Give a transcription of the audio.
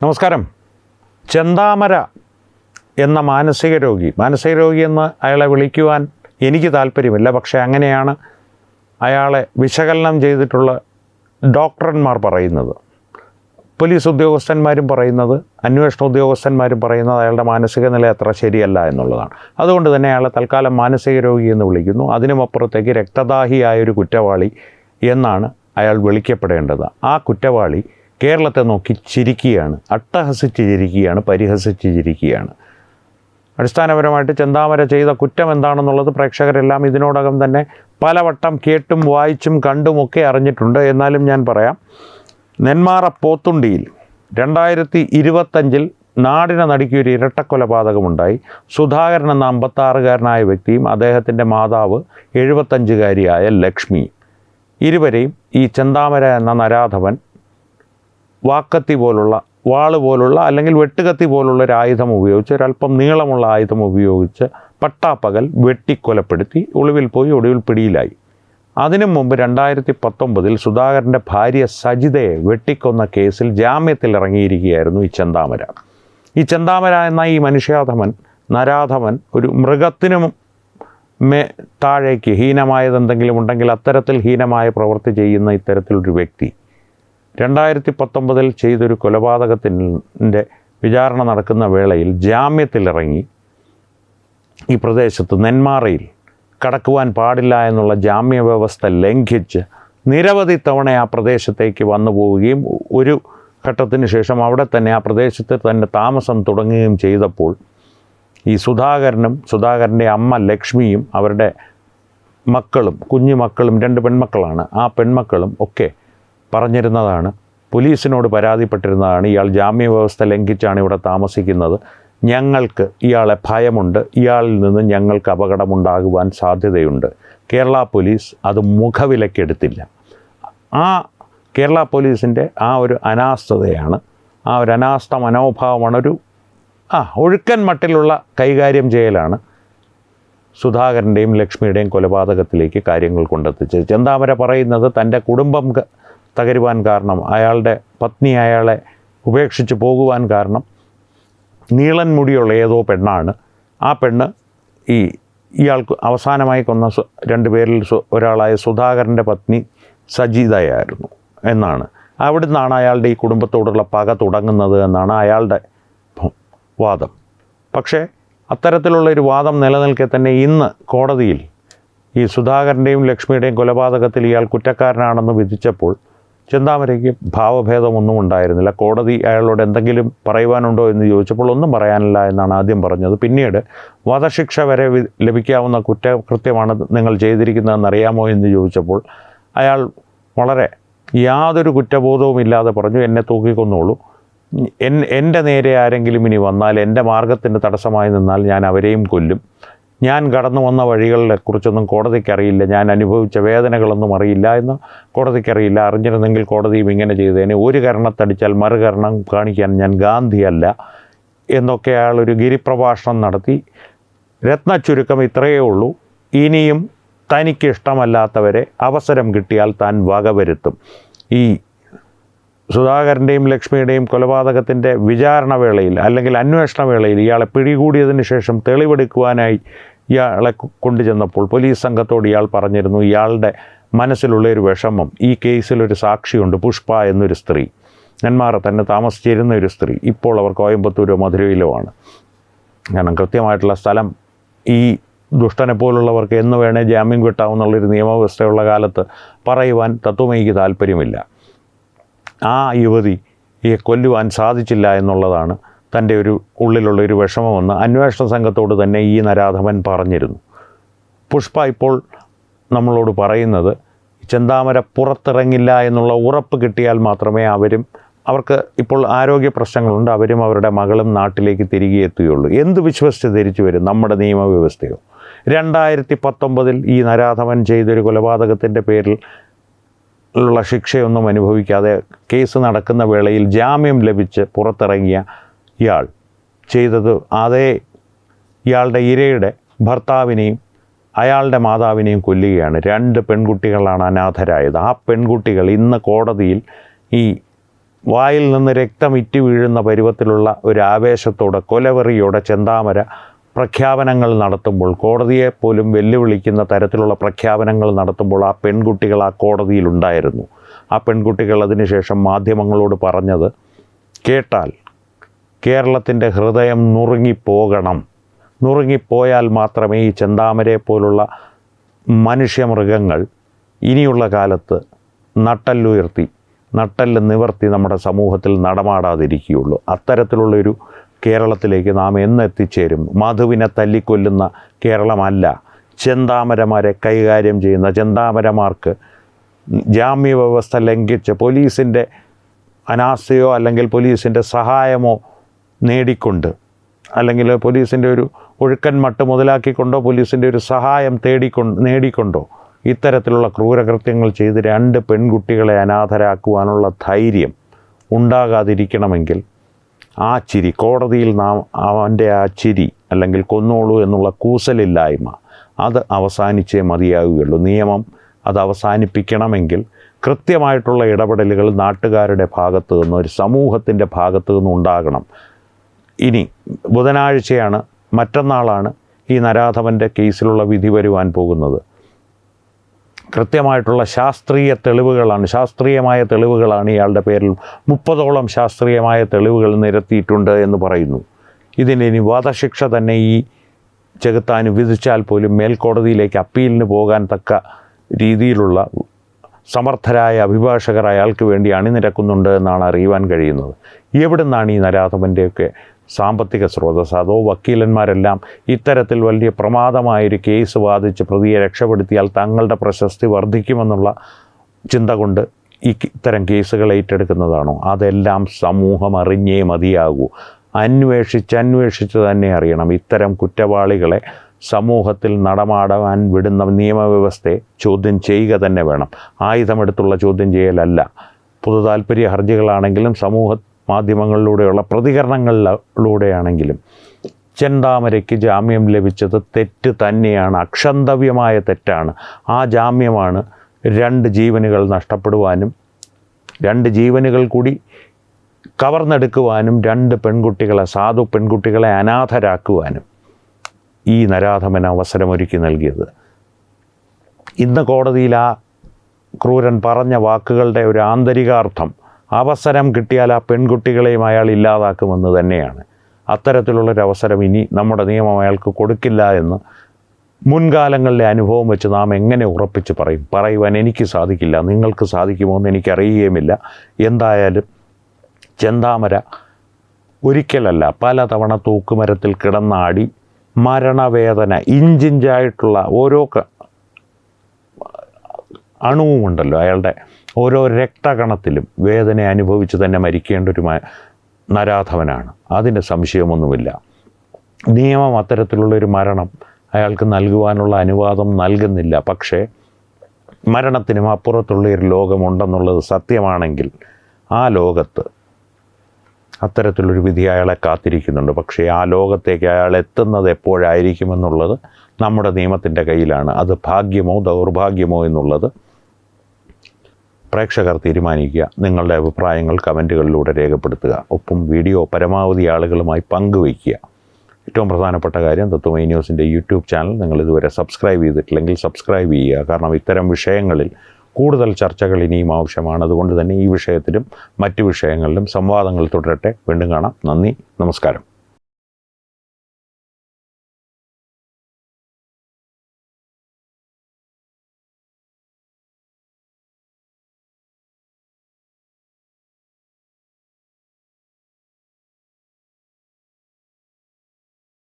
നമസ്കാരം. ചെന്താമര എന്ന മാനസിക രോഗി എന്ന് അയാളെ വിളിക്കുവാൻ എനിക്ക് താല്പര്യമില്ല. പക്ഷേ അങ്ങനെയാണ് അയാളെ വിശകലനം ചെയ്തിട്ടുള്ള ഡോക്ടർമാർ പറയുന്നത്, പോലീസ് ഉദ്യോഗസ്ഥന്മാരും പറയുന്നത്, അന്വേഷണ ഉദ്യോഗസ്ഥന്മാരും പറയുന്നത് അയാളുടെ മാനസിക നില അത്ര ശരിയല്ല എന്നുള്ളതാണ്. അതുകൊണ്ട് തന്നെ അയാളെ തൽക്കാലം മാനസിക രോഗി എന്ന് വിളിക്കുന്നു. അതിനുമപ്പുറത്തേക്ക് രക്തദാഹിയായൊരു കുറ്റവാളി എന്നാണ് അയാൾ വിളിക്കപ്പെടേണ്ടത്. ആ കുറ്റവാളി കേരളത്തെ നോക്കി ചിരിക്കുകയാണ്, അട്ടഹസിച്ച് ചിരിക്കുകയാണ്, പരിഹസിച്ച് ചിരിക്കുകയാണ്. അടിസ്ഥാനപരമായിട്ട് ചെന്താമര ചെയ്ത കുറ്റം എന്താണെന്നുള്ളത് പ്രേക്ഷകരെല്ലാം ഇതിനോടകം തന്നെ പലവട്ടം കേട്ടും വായിച്ചും കണ്ടുമൊക്കെ അറിഞ്ഞിട്ടുണ്ട്. എന്നാലും ഞാൻ പറയാം. നെന്മാറ പോത്തുണ്ടിയിൽ 2025 നാടിനെ നടുക്കിയൊരു ഇരട്ടക്കൊലപാതകമുണ്ടായി. സുധാകരൻ എന്ന 56-കാരനായ വ്യക്തിയും അദ്ദേഹത്തിൻ്റെ മാതാവ് 75-കാരിയായ ലക്ഷ്മി, ഇരുവരെയും ഈ ചെന്താമര എന്ന നരാധവൻ വാക്കത്തി പോലുള്ള, വാള് പോലുള്ള അല്ലെങ്കിൽ വെട്ടുകത്തി പോലുള്ള ഒരു ആയുധം ഉപയോഗിച്ച്, ഒരല്പം നീളമുള്ള ആയുധം ഉപയോഗിച്ച് പട്ടാപ്പകൽ വെട്ടിക്കൊലപ്പെടുത്തി ഒളിവിൽ പോയി, ഒടുവിൽ പിടിയിലായി. അതിനു മുമ്പ് 2019 സുധാകരൻ്റെ ഭാര്യ സജിതയെ വെട്ടിക്കൊന്ന കേസിൽ ജാമ്യത്തിൽ ഇറങ്ങിയിരിക്കുകയായിരുന്നു ഈ ചെന്താമര. ഈ ചെന്താമര എന്ന ഈ മനുഷ്യാധമൻ, നരാധമൻ, ഒരു മൃഗത്തിനും താഴേക്ക് ഹീനമായതെന്തെങ്കിലും ഉണ്ടെങ്കിൽ അത്തരത്തിൽ ഹീനമായ പ്രവൃത്തി ചെയ്യുന്ന ഇത്തരത്തിലൊരു വ്യക്തി 2019 ചെയ്തൊരു കൊലപാതകത്തിൻ്റെ വിചാരണ നടക്കുന്ന വേളയിൽ ജാമ്യത്തിലിറങ്ങി ഈ പ്രദേശത്ത് നെന്മാറയിൽ കടക്കുവാൻ പാടില്ല എന്നുള്ള ജാമ്യ വ്യവസ്ഥ ലംഘിച്ച് നിരവധി തവണ ആ പ്രദേശത്തേക്ക് വന്നു പോവുകയും ഒരു ഘട്ടത്തിന് ശേഷം അവിടെ തന്നെ ആ പ്രദേശത്ത് തന്നെ താമസം തുടങ്ങുകയും ചെയ്തപ്പോൾ ഈ സുധാകരനും സുധാകരൻ്റെ അമ്മ ലക്ഷ്മിയും അവരുടെ മക്കളും, കുഞ്ഞു മക്കളും, 2 പെൺമക്കളാണ്, ആ പെൺമക്കളും ഒക്കെ പറഞ്ഞിരുന്നതാണ്, പോലീസിനോട് പരാതിപ്പെട്ടിരുന്നതാണ്, ഇയാൾ ജാമ്യ വ്യവസ്ഥ ലംഘിച്ചാണ് ഇവിടെ താമസിക്കുന്നത്, ഞങ്ങൾക്ക് ഇയാളെ ഭയമുണ്ട്, ഇയാളിൽ നിന്ന് ഞങ്ങൾക്ക് അപകടമുണ്ടാകുവാൻ സാധ്യതയുണ്ട്. കേരള പോലീസ് അത് മുഖവിലക്കെടുത്തില്ല. ആ കേരള പോലീസിൻ്റെ ആ ഒരു അനാസ്ഥതയാണ്, ആ ഒരു അനാസ്ഥ മനോഭാവമാണ്, ഒരു ഒഴുക്കൻ മട്ടിലുള്ള കൈകാര്യം ചെയ്യലാണ് സുധാകരൻ്റെയും ലക്ഷ്മിയുടെയും കൊലപാതകത്തിലേക്ക് കാര്യങ്ങൾ കൊണ്ടെത്തിച്ചത്. ചെന്താമര പറയുന്നത് തൻ്റെ കുടുംബം തകരുവാൻ കാരണം, അയാളുടെ പത്നി അയാളെ ഉപേക്ഷിച്ച് പോകുവാൻ കാരണം നീളൻ മുടിയുള്ള ഏതോ പെണ്ണാണ്. ആ പെണ്ണ് ഇയാൾക്ക് അവസാനമായി കൊന്ന 2 പേരിൽ ഒരാളായ സുധാകരൻ്റെ പത്നി സജിതയായിരുന്നു എന്നാണ്. അവിടുന്നാണ് അയാളുടെ ഈ കുടുംബത്തോടുള്ള പക തുടങ്ങുന്നത് എന്നാണ് അയാളുടെ വാദം. പക്ഷേ അത്തരത്തിലുള്ളൊരു വാദം നിലനിൽക്കെ തന്നെ ഇന്ന് കോടതിയിൽ ഈ സുധാകരൻ്റെയും ലക്ഷ്മിയുടെയും കൊലപാതകത്തിൽ ഇയാൾ കുറ്റക്കാരനാണെന്ന് വിധിച്ചപ്പോൾ ചെന്താമരയ്ക്ക് ഭാവഭേദമൊന്നും ഉണ്ടായിരുന്നില്ല. കോടതി അയാളോട് എന്തെങ്കിലും പറയുവാനുണ്ടോ എന്ന് ചോദിച്ചപ്പോൾ ഒന്നും പറയാനില്ല എന്നാണ് ആദ്യം പറഞ്ഞത്. പിന്നീട് വധശിക്ഷ വരെ ലഭിക്കാവുന്ന കുറ്റകൃത്യമാണ് നിങ്ങൾ ചെയ്തിരിക്കുന്നതെന്നറിയാമോ എന്ന് ചോദിച്ചപ്പോൾ അയാൾ വളരെ യാതൊരു കുറ്റബോധവും ഇല്ലാതെ പറഞ്ഞു, എന്നെ തൂക്കിക്കൊന്നോളൂ, എൻ്റെ നേരെ ആരെങ്കിലും ഇനി വന്നാൽ, എൻ്റെ മാർഗത്തിന് തടസ്സമായി നിന്നാൽ ഞാൻ അവരെയും കൊല്ലും, ഞാൻ കടന്നു വന്ന വഴികളെക്കുറിച്ചൊന്നും കോടതിക്കറിയില്ല, ഞാൻ അനുഭവിച്ച വേദനകളൊന്നും അറിയില്ല എന്ന് കോടതിക്കറിയില്ല, അറിഞ്ഞിരുന്നെങ്കിൽ കോടതിയും ഇങ്ങനെ ചെയ്തേനെ, ഒരു കരണത്തടിച്ചാൽ മറുകരണം കാണിക്കാൻ ഞാൻ ഗാന്ധിയല്ല എന്നൊക്കെ അയാളൊരു ഗിരിപ്രഭാഷണം നടത്തി. രത്നച്ചുരുക്കം ഇത്രയേ ഉള്ളൂ, ഇനിയും തനിക്കിഷ്ടമല്ലാത്തവരെ അവസരം കിട്ടിയാൽ താൻ വകവരുത്തും. ഈ സുധാകരൻ്റെയും ലക്ഷ്മിയുടെയും കൊലപാതകത്തിൻ്റെ വിചാരണ വേളയിൽ അല്ലെങ്കിൽ അന്വേഷണ വേളയിൽ ഇയാളെ പിടികൂടിയതിന് ശേഷം തെളിവെടുക്കുവാനായി ഇയാളെ കൊണ്ടുചെന്നപ്പോൾ പോലീസ് സംഘത്തോട് ഇയാൾ പറഞ്ഞിരുന്നു ഇയാളുടെ മനസ്സിലുള്ളൊരു വിഷമം. ഈ കേസിലൊരു സാക്ഷിയുണ്ട്, പുഷ്പ എന്നൊരു സ്ത്രീ, നെന്മാറ തന്നെ താമസിച്ചിരുന്ന ഒരു സ്ത്രീ, ഇപ്പോൾ അവർ കോയമ്പത്തൂരോ മധുരയിലോ ആണ്. കാരണം കൃത്യമായിട്ടുള്ള സ്ഥലം ഈ ദുഷ്ടനെ പോലുള്ളവർക്ക് എന്ന് വേണേൽ ജാമ്യം കിട്ടാവുന്നുള്ളൊരു നിയമവ്യവസ്ഥയുള്ള കാലത്ത് പറയുവാൻ തത്വമയിക്ക് താല്പര്യമില്ല. ആ യുവതിയെ കൊല്ലുവാൻ സാധിച്ചില്ല എന്നുള്ളതാണ് തൻ്റെ ഒരു ഉള്ളിലുള്ളൊരു വിഷമമെന്ന് അന്വേഷണ സംഘത്തോട് തന്നെ ഈ നരാധമൻ പറഞ്ഞിരുന്നു. പുഷ്പ ഇപ്പോൾ നമ്മളോട് പറയുന്നത് ചെന്താമര പുറത്തിറങ്ങില്ല എന്നുള്ള ഉറപ്പ് കിട്ടിയാൽ മാത്രമേ അവർക്ക് ഇപ്പോൾ ആരോഗ്യ പ്രശ്നങ്ങളുണ്ട്, അവരും അവരുടെ മകളും നാട്ടിലേക്ക് തിരികെ എത്തുകയുള്ളൂ. എന്ത് വിശ്വസിച്ച് ധരിച്ചു വരും നമ്മുടെ നിയമവ്യവസ്ഥയോ? 2019 ഈ നരാധമൻ ചെയ്തൊരു കൊലപാതകത്തിൻ്റെ പേരിൽ ഉള്ള ശിക്ഷയൊന്നും അനുഭവിക്കാതെ കേസ് നടക്കുന്ന വേളയിൽ ജാമ്യം ലഭിച്ച് പുറത്തിറങ്ങിയ ഇയാൾ ചെയ്തത് ഇയാളുടെ ഇരയുടെ ഭർത്താവിനെയും അയാളുടെ മാതാവിനെയും കൊല്ലുകയാണ്. 2 പെൺകുട്ടികളാണ് അനാഥരായത്. ആ പെൺകുട്ടികൾ ഇന്ന് കോടതിയിൽ ഈ വായിൽ നിന്ന് രക്തം ഇറ്റി വീഴുന്ന പരുവത്തിലുള്ള ഒരു ആവേശത്തോടെ കൊലവെറിയോടെ ചെന്താമര പ്രഖ്യാപനങ്ങൾ നടത്തുമ്പോൾ, കോടതിയെപ്പോലും വെല്ലുവിളിക്കുന്ന തരത്തിലുള്ള പ്രഖ്യാപനങ്ങൾ നടത്തുമ്പോൾ ആ പെൺകുട്ടികൾ ആ കോടതിയിലുണ്ടായിരുന്നു. ആ പെൺകുട്ടികൾ അതിനുശേഷം മാധ്യമങ്ങളോട് പറഞ്ഞത് കേട്ടാൽ കേരളത്തിൻ്റെ ഹൃദയം നുറുങ്ങിപ്പോയാൽ മാത്രമേ ഈ ചെന്താമരയെ പോലുള്ള മനുഷ്യമൃഗങ്ങൾ ഇനിയുള്ള കാലത്ത് നട്ടെല്ല് നിവർത്തി നമ്മുടെ സമൂഹത്തിൽ നടമാടാതിരിക്കുകയുള്ളൂ. അത്തരത്തിലുള്ളൊരു കേരളത്തിലേക്ക് നാം എന്നെത്തിച്ചേരും? മധുവിനെ തല്ലിക്കൊല്ലുന്ന കേരളമല്ല, ചെന്താമരമാരെ കൈകാര്യം ചെയ്യുന്ന ചെന്താമരമാർക്ക് ജാമ്യ വ്യവസ്ഥ ലംഘിച്ച് പോലീസിൻ്റെ അനാസ്ഥയോ അല്ലെങ്കിൽ പോലീസിൻ്റെ സഹായമോ നേടിക്കൊണ്ട്, അല്ലെങ്കിൽ പോലീസിൻ്റെ ഒരു ഒഴുക്കൻ മട്ട് മുതലാക്കിക്കൊണ്ടോ പോലീസിൻ്റെ ഒരു സഹായം നേടിക്കൊണ്ടോ ഇത്തരത്തിലുള്ള ക്രൂരകൃത്യങ്ങൾ ചെയ്ത് 2 പെൺകുട്ടികളെ അനാഥരാക്കുവാനുള്ള ധൈര്യം ഉണ്ടാകാതിരിക്കണമെങ്കിൽ ആ ചിരി, കോടതിയിൽ നാം അവൻ്റെ ആ ചിരി അല്ലെങ്കിൽ കൊന്നോളൂ എന്നുള്ള കൂസലില്ലായ്മ അത് അവസാനിച്ചേ മതിയാവുകയുള്ളൂ. നിയമം അത് അവസാനിപ്പിക്കണമെങ്കിൽ കൃത്യമായിട്ടുള്ള ഇടപെടലുകൾ നാട്ടുകാരുടെ ഭാഗത്തു നിന്ന്, ഒരു സമൂഹത്തിൻ്റെ ഭാഗത്തു നിന്ന് ഉണ്ടാകണം. ഇനി ബുധനാഴ്ചയാണ്, മറ്റന്നാളാണ് ഈ നരാധമൻ്റെ കേസിലുള്ള വിധി വരുവാൻ പോകുന്നത്. കൃത്യമായിട്ടുള്ള ശാസ്ത്രീയമായ തെളിവുകളാണ് ഇയാളുടെ പേരിൽ 30ഓളം ശാസ്ത്രീയമായ തെളിവുകൾ നിരത്തിയിട്ടുണ്ട് എന്ന് പറയുന്നു. ഇതിനി വധശിക്ഷ തന്നെ ഈ ചെകുത്താന് വിധിച്ചാൽ പോലും മേൽക്കോടതിയിലേക്ക് അപ്പീലിന് പോകാൻ തക്ക രീതിയിലുള്ള സമർത്ഥരായ അഭിഭാഷകർ അയാൾക്ക് വേണ്ടി അണിനിരക്കുന്നുണ്ട് എന്നാണ് അറിയുവാൻ കഴിയുന്നത്. എവിടെ നിന്നാണ് ഈ നരാധമൻ്റെയൊക്കെ സാമ്പത്തിക സ്രോതസ്? അതോ വക്കീലന്മാരെല്ലാം ഇത്തരത്തിൽ വലിയ പ്രമാദമായൊരു കേസ് വാദിച്ച് പ്രതിയെ രക്ഷപ്പെടുത്തിയാൽ തങ്ങളുടെ പ്രശസ്തി വർദ്ധിക്കുമെന്നുള്ള ചിന്ത കൊണ്ട് ഇത്തരം കേസുകൾ ഏറ്റെടുക്കുന്നതാണോ? അതെല്ലാം സമൂഹം അറിഞ്ഞേ മതിയാകൂ. അന്വേഷിച്ച് തന്നെ അറിയണം. ഇത്തരം കുറ്റവാളികളെ സമൂഹത്തിൽ നടമാടാൻ വിടുന്ന നിയമവ്യവസ്ഥയെ ചോദ്യം ചെയ്യുക തന്നെ വേണം. ആയുധമെടുത്തുള്ള ചോദ്യം ചെയ്യലല്ല. പൊതു താല്പര്യ ഹർജികളാണെങ്കിലും സമൂഹ മാധ്യമങ്ങളിലൂടെയുള്ള പ്രതികരണങ്ങളിലൂടെയാണെങ്കിലും ചെന്താമരയ്ക്ക് ജാമ്യം ലഭിച്ചത് തെറ്റ് തന്നെയാണ്, അക്ഷന്തവ്യമായ തെറ്റാണ്. ആ ജാമ്യമാണ് 2 ജീവനുകൾ നഷ്ടപ്പെടുവാനും 2 ജീവനുകൾ കൂടി കവർന്നെടുക്കുവാനും 2 സാധു പെൺകുട്ടികളെ അനാഥരാക്കുവാനും ഈ നരാധമന് അവസരമൊരുക്കി നൽകിയത്. ഇന്ന് കോടതിയിൽ ആ ക്രൂരൻ പറഞ്ഞ വാക്കുകളുടെ ഒരു ആന്തരികാർത്ഥം അവസരം കിട്ടിയാൽ ആ പെൺകുട്ടികളെയും അയാൾ ഇല്ലാതാക്കുമെന്ന് തന്നെയാണ്. അത്തരത്തിലുള്ളൊരവസരം ഇനി നമ്മുടെ നിയമം അയാൾക്ക് കൊടുക്കില്ല എന്ന് മുൻകാലങ്ങളിലെ അനുഭവം വെച്ച് നാം എങ്ങനെ ഉറപ്പിച്ച് പറയുവാൻ എനിക്ക് സാധിക്കില്ല. നിങ്ങൾക്ക് സാധിക്കുമോ എന്ന് എനിക്കറിയുകയുമില്ല. എന്തായാലും ചെന്താമര ഒരിക്കലല്ല പലതവണ തൂക്കുമരത്തിൽ കിടന്നാടി മരണവേദന ഇഞ്ചിഞ്ചായിട്ടുള്ള ഓരോ അണുവുമുണ്ടല്ലോ, അയാളുടെ ഓരോ രക്തകണത്തിലും വേദന അനുഭവിച്ച് തന്നെ മരിക്കേണ്ട ഒരു നരാധവനാണ്. അതിന് സംശയമൊന്നുമില്ല. നിയമം അത്തരത്തിലുള്ളൊരു മരണം അയാൾക്ക് നൽകുവാനുള്ള അനുവാദം നൽകുന്നില്ല. പക്ഷേ മരണത്തിനും അപ്പുറത്തുള്ളൊരു ലോകമുണ്ടെന്നുള്ളത് സത്യമാണെങ്കിൽ ആ ലോകത്ത് അത്തരത്തിലൊരു വിധി അയാളെ കാത്തിരിക്കുന്നുണ്ട്. പക്ഷേ ആ ലോകത്തേക്ക് അയാൾ എത്തുന്നത് എപ്പോഴായിരിക്കുമെന്നുള്ളത് നമ്മുടെ നിയമത്തിൻ്റെ കയ്യിലാണ്. അത് ഭാഗ്യമോ ദൗർഭാഗ്യമോ എന്നുള്ളത് പ്രേക്ഷകർ തീരുമാനിക്കുക. നിങ്ങളുടെ അഭിപ്രായങ്ങൾ കമൻറ്റുകളിലൂടെ രേഖപ്പെടുത്തുക. ഒപ്പം വീഡിയോ പരമാവധി ആളുകളുമായി പങ്കുവയ്ക്കുക. ഏറ്റവും പ്രധാനപ്പെട്ട കാര്യം, തത്വമയി ന്യൂസിൻ്റെ യൂട്യൂബ് ചാനൽ നിങ്ങൾ ഇതുവരെ സബ്സ്ക്രൈബ് ചെയ്തിട്ടില്ലെങ്കിൽ സബ്സ്ക്രൈബ് ചെയ്യുക. കാരണം ഇത്തരം വിഷയങ്ങളിൽ കൂടുതൽ ചർച്ചകൾ ഇനിയും ആവശ്യമാണ്. അതുകൊണ്ട് തന്നെ ഈ വിഷയത്തിലും മറ്റു വിഷയങ്ങളിലും സംവാദങ്ങൾ തുടരട്ടെ. വീണ്ടും കാണാം. നന്ദി, നമസ്കാരം.